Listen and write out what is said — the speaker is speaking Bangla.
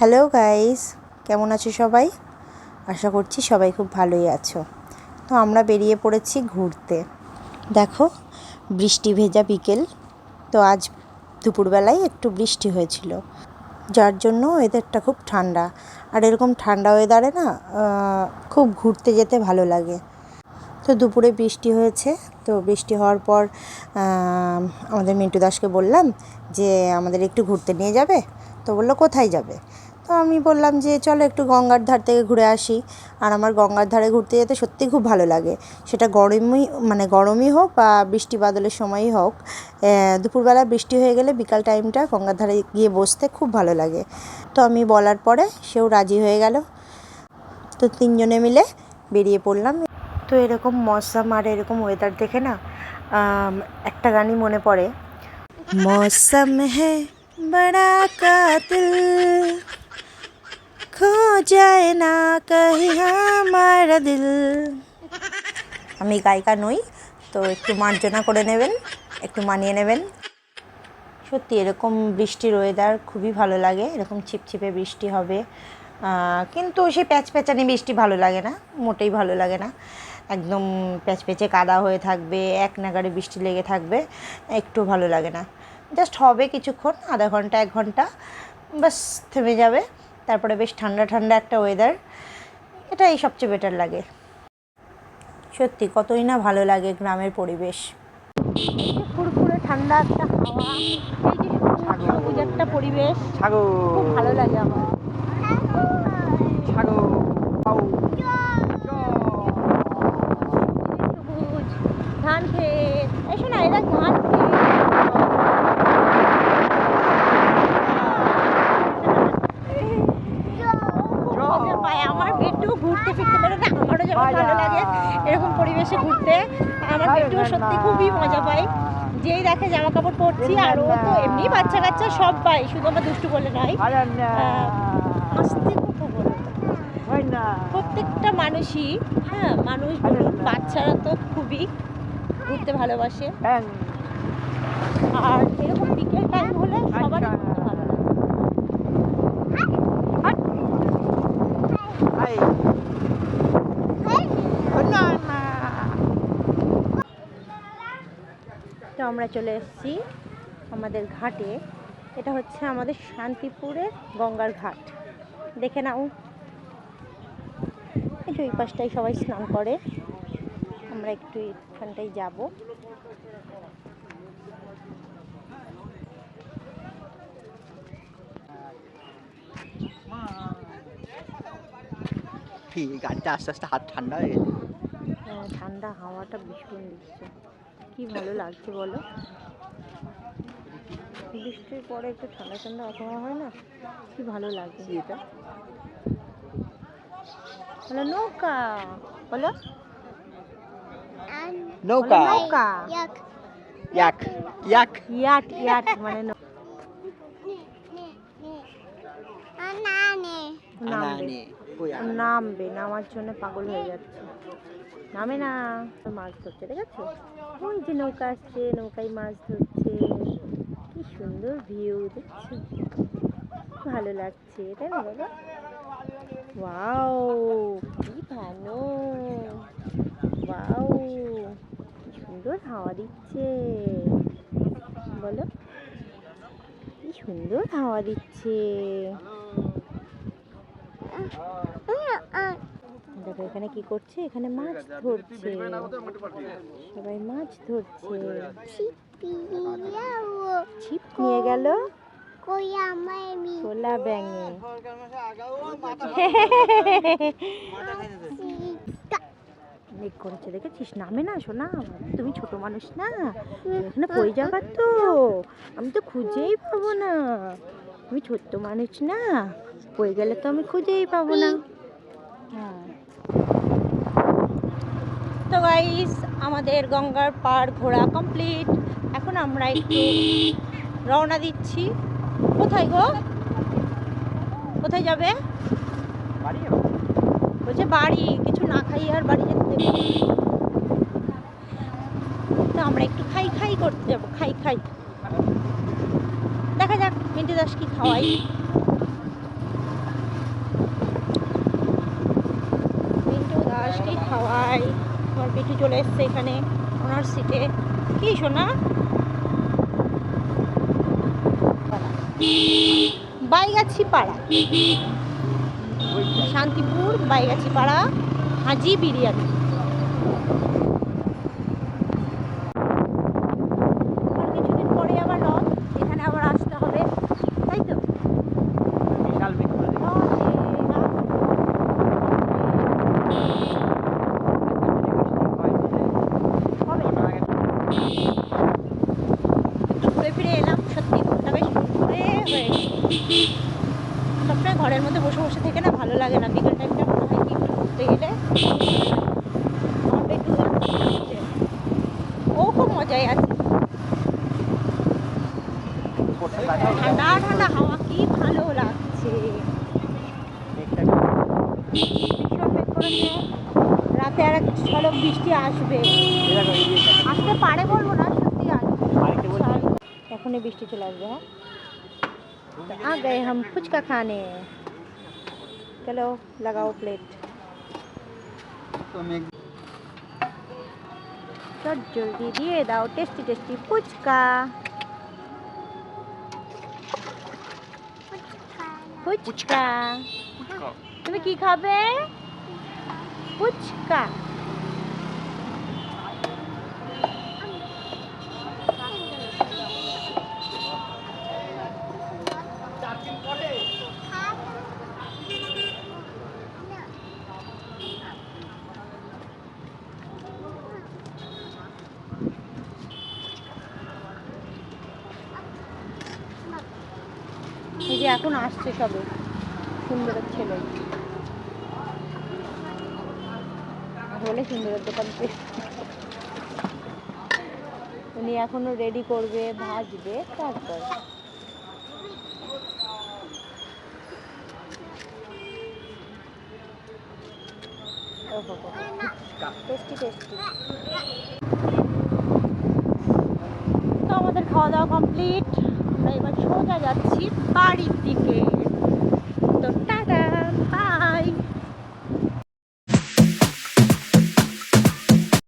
হ্যালো গাইস, কেমন আছো সবাই? আশা করছি সবাই খুব ভালোই আছো। তো আমরা বেরিয়ে পড়েছি ঘুরতে। দেখো, বৃষ্টি ভেজা বিকেল। তো আজ দুপুরবেলায় একটু বৃষ্টি হয়েছিল, যার জন্য ওয়েদারটা খুব ঠান্ডা। আর এরকম ঠান্ডা ওয়েদারে না খুব ঘুরতে যেতে ভালো লাগে। তো দুপুরে বৃষ্টি হয়েছে। তো বৃষ্টি হওয়ার পর আমাদের মিন্টু দাসকে বললাম যে আমাদের একটু ঘুরতে নিয়ে যাবে। তো বললো কোথায় যাবে। তো আমি বললাম যে চলো একটু গঙ্গার ধার থেকে ঘুরে আসি। আর আমার গঙ্গার ধারে ঘুরতে যেতে সত্যি খুব ভালো লাগে। সেটা গরমই হোক বা বৃষ্টি বাদলের সময়ই হোক। দুপুরবেলা বৃষ্টি হয়ে গেলে বিকাল টাইমটা গঙ্গার ধারে গিয়ে বসতে খুব ভালো লাগে। তো আমি বলার পরে সেও রাজি হয়ে গেল। তো তিনজনে মিলে বেরিয়ে পড়লাম। তো এরকম মৌসম আর এরকম ওয়েদার দেখে না একটা গানই মনে পড়ে, মৌসম হ্যায় বড়া কাতিল, খো যায় না কহি হামারা দিল। আমি গায়িকা নই, তো একটু মার্জনা করে নেবেন, একটু মানিয়ে নেবেন। সত্যি এরকম বৃষ্টির ওয়েদার খুবই ভালো লাগে। এরকম ছিপছিপে বৃষ্টি হবে, কিন্তু সেই প্যাচপ্যাচানি বৃষ্টি ভালো লাগে না, মোটেই ভালো লাগে না। একদম প্যাচপ্যাচে কাদা হয়ে থাকবে, এক নাগাড়ে বৃষ্টি লেগে থাকবে, একটু ভালো লাগে না। জাস্ট হবে কিছুক্ষণ, আধা ঘন্টা 1 ঘন্টা, বাস থেমে যাবে। তারপরে বেশ ঠান্ডা ঠান্ডা একটা ওয়েদার, এটাই সবচেয়ে বেটার লাগে। সত্যি কতই না ভালো লাগে গ্রামের পরিবেশ। ফুরফুরে ঠান্ডা একটা হাওয়া, এই যে সবুজ একটা পরিবেশ, খুব ভালো লাগে আমার। সবুজ ধান ক্ষেত, এই শোনা এরা ধান ক্ষেত। আমার বেটু ঘুরতে ফিরতে পারে না, আমারও যেমন ভালো লাগে এরকম পরিবেশে ঘুরতে। আমার বেটু সত্যি খুবই মজা পায়, যেই দেখে জামা কাপড় পরছি। আর ও তো এমনি বাচ্চা কাচ্চা সব পায়, শুধু আমার দুষ্টু বলে নয়, আস্তে কথা বলে। প্রত্যেকটা মানুষই, হ্যাঁ মানুষ বলুন বাচ্চারা তো খুবই ঘুরতে ভালোবাসে। আর এরকম বিকেল টাইম হলে সবারই ঘুরতে ভালো লাগে। তো আমরা চলে এসেছি আমাদের ঘাটে। এটা হচ্ছে আমাদের শান্তিপুরের গঙ্গার ঘাট, দেখে নাও। একটু এই পাশটায় সবাই স্নান করে, আমরা একটু এখানটায় যাব। গাড়িটা আস্তে আস্তে হাত ঠান্ডা হয়ে গেছে। ঠান্ডা হাওয়াটা ভীষণ দিচ্ছে, কি ভালো লাগছে বলো। বৃষ্টির পরে একটু ঠান্ডা ঠান্ডা আবহাওয়া হয় না, কি ভালো লাগে। এটা বলো নৌকা, বলো নৌকা, নৌকা, ইয়াক ইয়াক ইয়াট, ইয়াট মানে নামবে, নামার জন্য পাগল হয়ে যাচ্ছে, নামে না। মাছ ধরছে, দেখেছো ওই যে নৌকা আসছে, নৌকায় মাছ ধরছে, কি সুন্দর ভিউ দেখছি, ভালো লাগছে তাই না বাবা? ওয়াও কি ভালো, ওয়াও কি সুন্দর হাওয়া দিচ্ছে, বলো কি সুন্দর হাওয়া দিচ্ছে। দেখো এখানে কি করছে, এখানে মাছ ধরছে, সবাই মাছ ধরছে। ছিপ নিয়ে গেল কোলা ব্যাঙে। মেঘ করেছে দেখেছিস, নামে না সোনা, তুমি ছোট মানুষ না, এখানে পড়ে যাবার তো, আমি তো খুঁজেই পাবো না, তুমি ছোট্ট মানুষ না, পড়ে গেলে তো আমি খুঁজেই পাবো না। হ্যাঁ, তো গাইস আমাদের গঙ্গার পাড় ঘোরা কমপ্লিট। এখন আমরা একটু রওনা দিচ্ছি। কোথায় গো, কোথায় যাবে? বলছে বাড়ি, কিছু না খাই আর বাড়ি যেতে দেবে। তো আমরা একটু খাই খাই করতে যাবো, খাই খাই, দেখা যাক মিন্টু দাস কি খাওয়াই। মিষ্টি খাওয়াই। আমার পিঠু চলে এসছে এখানে ওনার সিটে। কি শোনা? বাইগাছি পাড়া, শান্তিপুর বাইগাছি পাড়া হাজি বিরিয়ানি। আর কিছুদিন পরে আবার রথ, এখানে আবার আসতে হবে, তাই তো? বিশাল বিক্রি ঘুরে ফিরে এলাম, সত্যি মনটা বেশ ঘুরে হয়ে গেল। সবসময় ঘরের মধ্যে বসে বসে থেকে না ভালো লাগে না, বিকেল টাইমটা মনে হয় কি একটু ঘুরতে গেলে। আমার তো একটু লাগছে, ও খুব মজায় আছে। ঠান্ডা ঠান্ডা হাওয়া, কি ভালো লাগছে। ভীষণ মেঘ করেছে, রাতে আর এক ঝলক বৃষ্টি আসবে, আসতে পারে বলবো না, সত্যি আসবে। এখনই বৃষ্টি চলে আসবে। হ্যাঁ, आ गए हम फुचका खाने। चलो लगाओ प्लेट। तो जल्दी दिए दाओ टेस्टी टेस्टी फुचका। ফুচকা তুমি কি খাবে? ফুচকা। এই যে এখন আসছে সবে সুন্দরের ছেলে, বলে সুন্দরের দোকান থেকে। উনি এখনো রেডি করবে, ভাজবে, তারপর টেস্টি টেস্টি। তো আমাদের খাওয়া দাওয়া কমপ্লিট, আমরা এবার সোজা যাচ্ছি বাড়ির দিকে।